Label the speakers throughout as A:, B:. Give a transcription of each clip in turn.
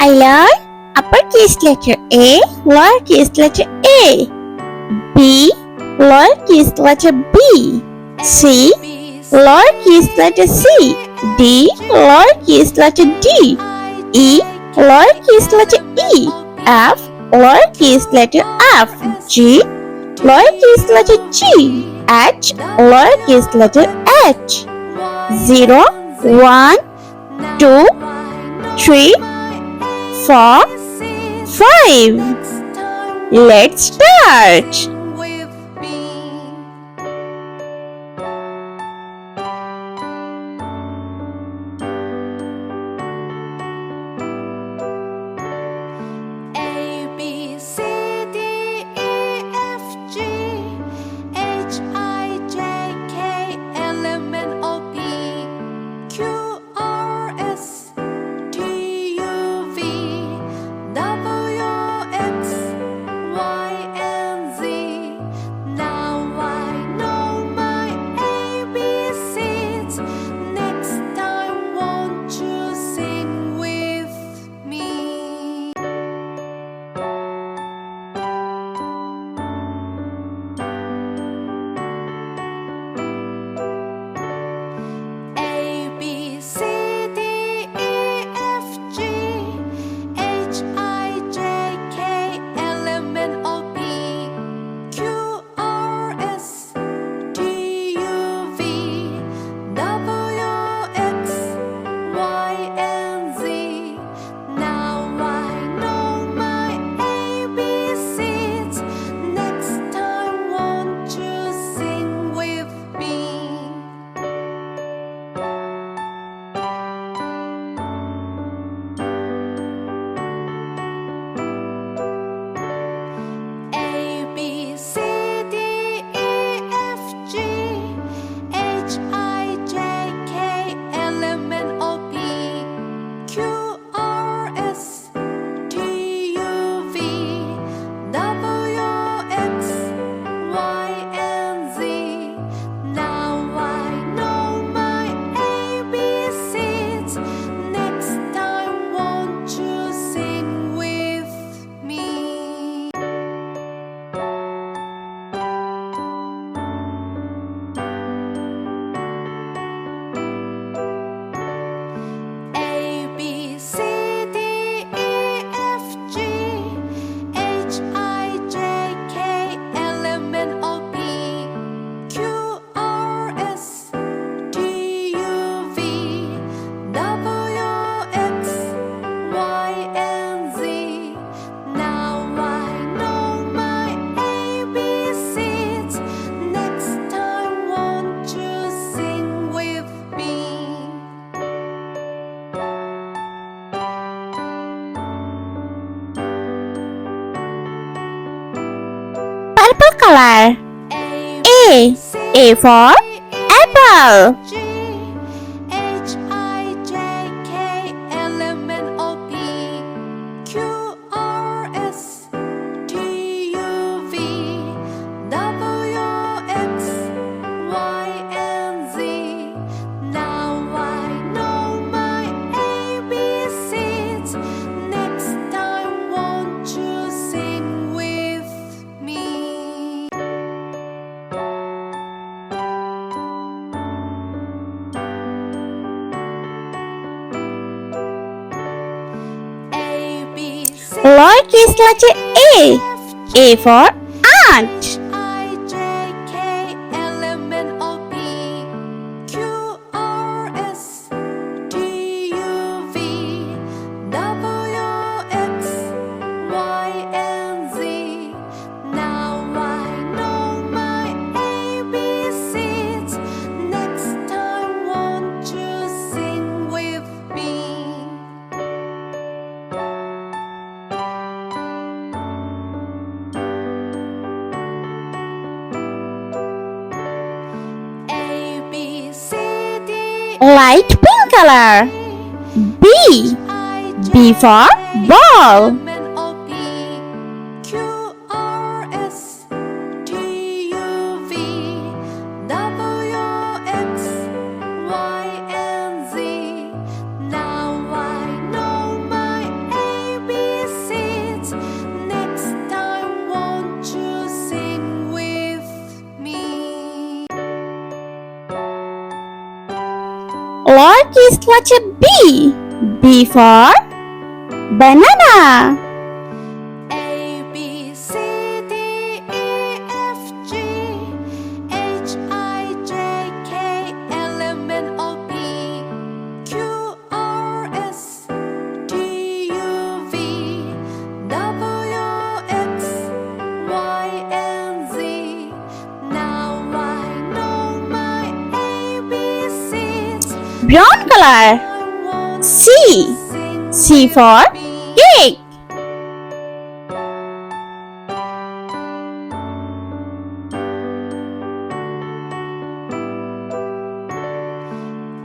A: I learned uppercase letter A, lowercase letter A, B, lowercase letter B, C, lowercase letter C, D, lowercase letter D, E, lowercase letter E, F, lowercase letter F, G, lowercase letter G, H, lowercase letter H. 0, 1, 2, 3, 4, 5. Let's start. Purple color. A for apple. Lowercase letter A for ant. Light pink color. B for ball. Lowercase letter B. B for banana.
B: A B C D E F G H I J K L M N O P Q R S T U V W X Y and Z. Now I know my ABCs.
A: Brown color.
B: I want
A: C.
B: to sing
A: C for
B: with me.
A: cake.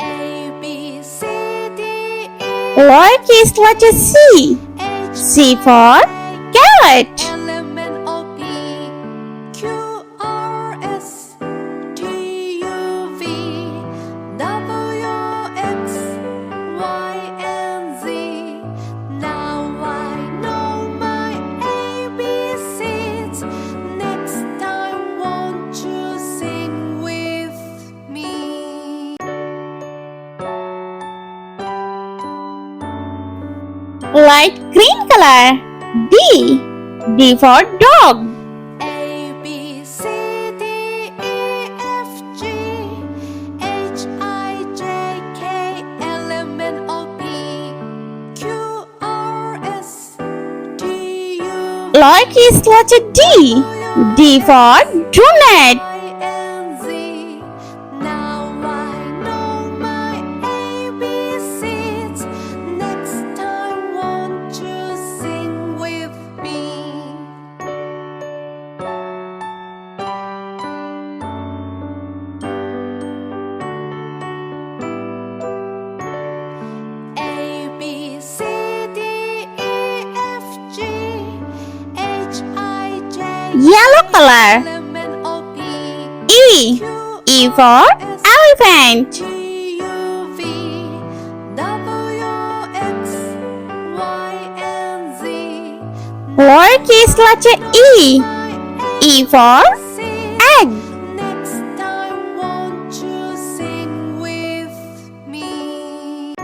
B: A B C D E
A: Lowercase letter C.
B: H
A: C for carrot.
B: L M N O P Q R S T U V W X Y and Z. Now I know my ABCs. Next time, won't you sing with me?
A: Light green color. D. D for dog.
B: A B C D E F G H I J K L M N O P Q R S T U
A: Lowercase letter D. D for donut.
B: Y and Z. Now I know my ABCs. Next time, won't you sing with me? A B C D E F G H I J
A: Yellow color.
B: L M N O P
A: E. E for elephant.
B: T U V W X Y and Z.
A: Lowercase letter E. E for egg.
B: Next time, won't you sing with me?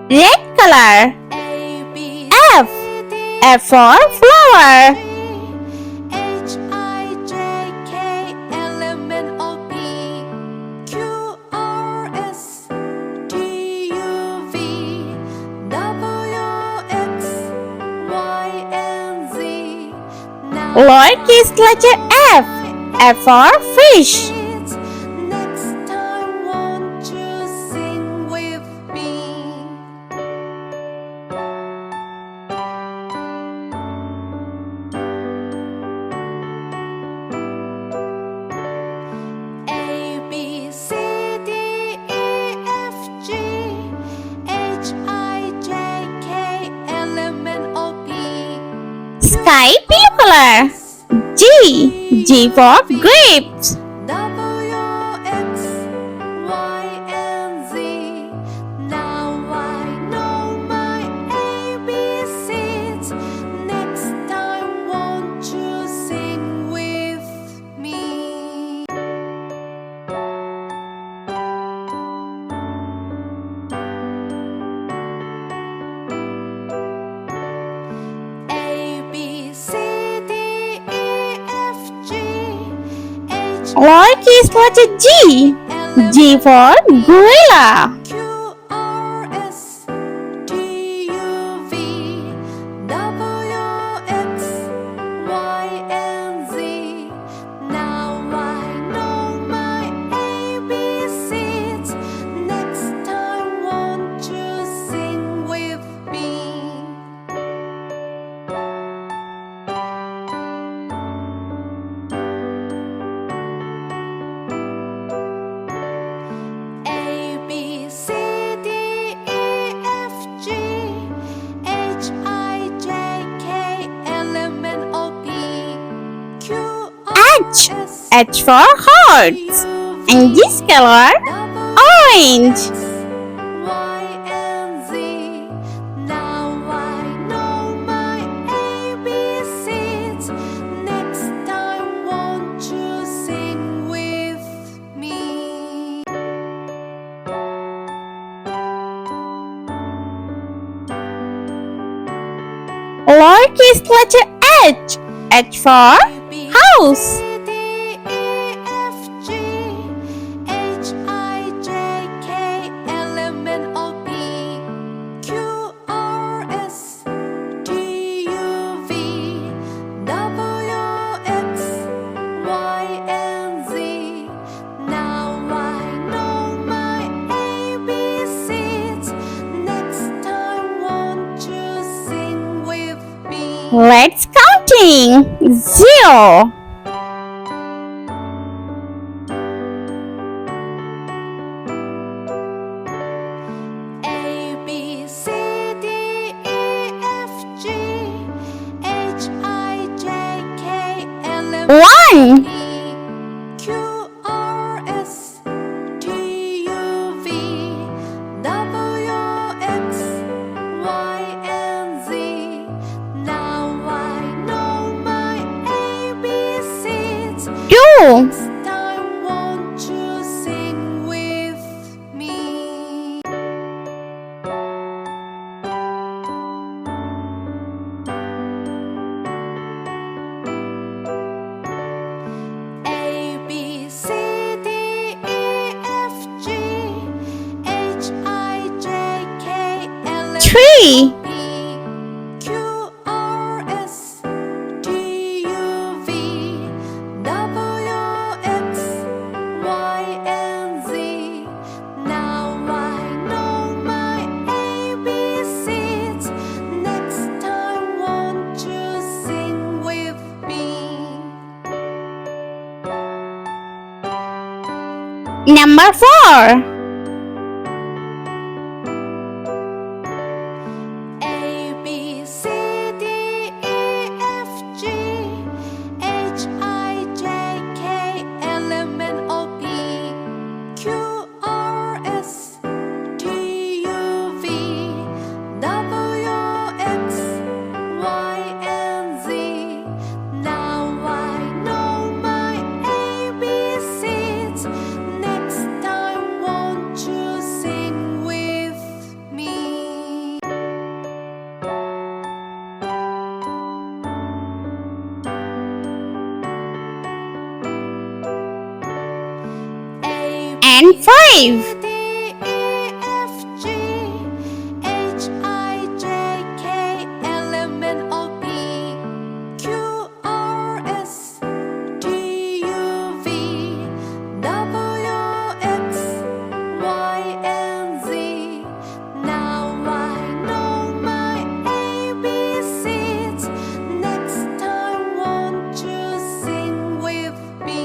A: Red color.
B: A B
A: F. F for flower.
B: H I J K L M N O P Q R S T U V W X Y and Z. Now
A: Lowercase letter F. F for fish.
B: next time, won't you sing with me? A B C D E F G H I J K L M N O P
A: Sky blue color. G. G for grapes.
B: W X Y and Z. Now I know my ABCs. Next time, won't you sing with me? A B C D E F G H
A: Lowercase letter G. G for gorilla.
B: Q R S T U V W X Y and Z. Now I know my ABCs. Next time, won't you sing with me? A B C D E F G H I J K L M N O P Q R
A: H.
B: S
A: H for hearts. And this color, orange.
B: Y and Z. Now I know my ABCs. Next
A: Lowercase letter H. H for house. Let's counting. 0.
B: A B C D E F G H I J K L M
A: 1.
B: Q R S T U V W X Y and Z. Now I know my ABCs.
A: 2.
B: Next time, won't you sing with me? A B C D E F G H I J K L M
A: 3.
B: Q R S T U V W X Y and Z. Now I know my ABCs. Next time, won't you sing with me?
A: Number 4.
B: A B C D E F G H I J K L M N O P Q R S T U V W X Y and Z. Now I know my ABCs. Next time, won't you sing with me? A
A: And 5.
B: D E F G H I J K L M N O P Q R S T U V W X Y and Z. Now I know my ABCs. Next time, won't you sing with me?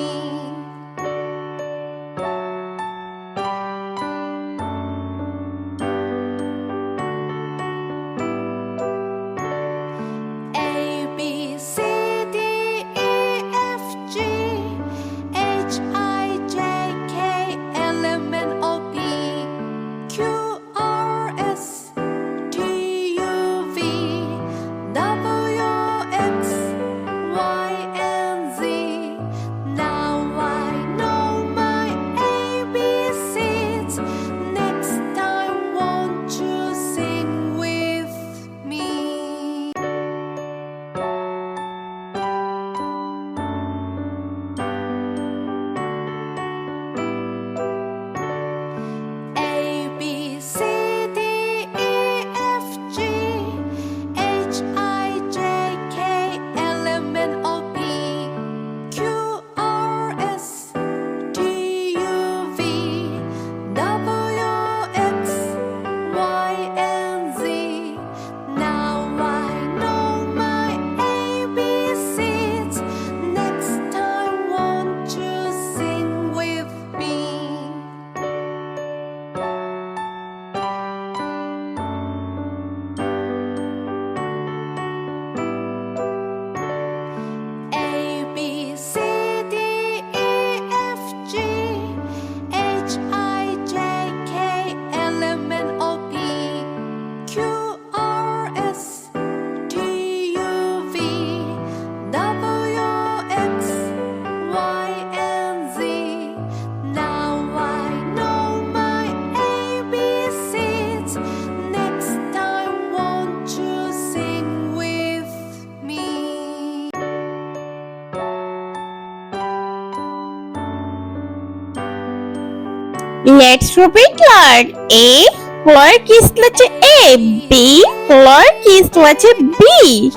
A: Let's repeat loud. A, lowercase letter A. B, lowercase letter B.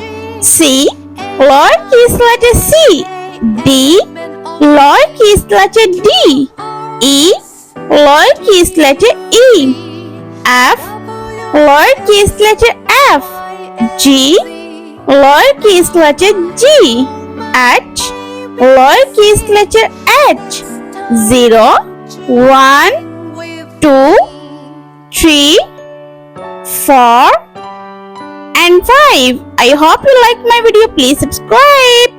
A: C, lowercase letter C. D, lowercase letter D. E, lowercase letter E. F, lowercase letter F. G, lowercase letter G. H, lowercase letter H. 0, 1, 2, 3, 4 and 5. I hope you like my video. Please subscribe.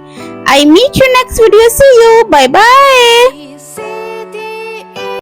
A: I meet you next video. See you. Bye bye.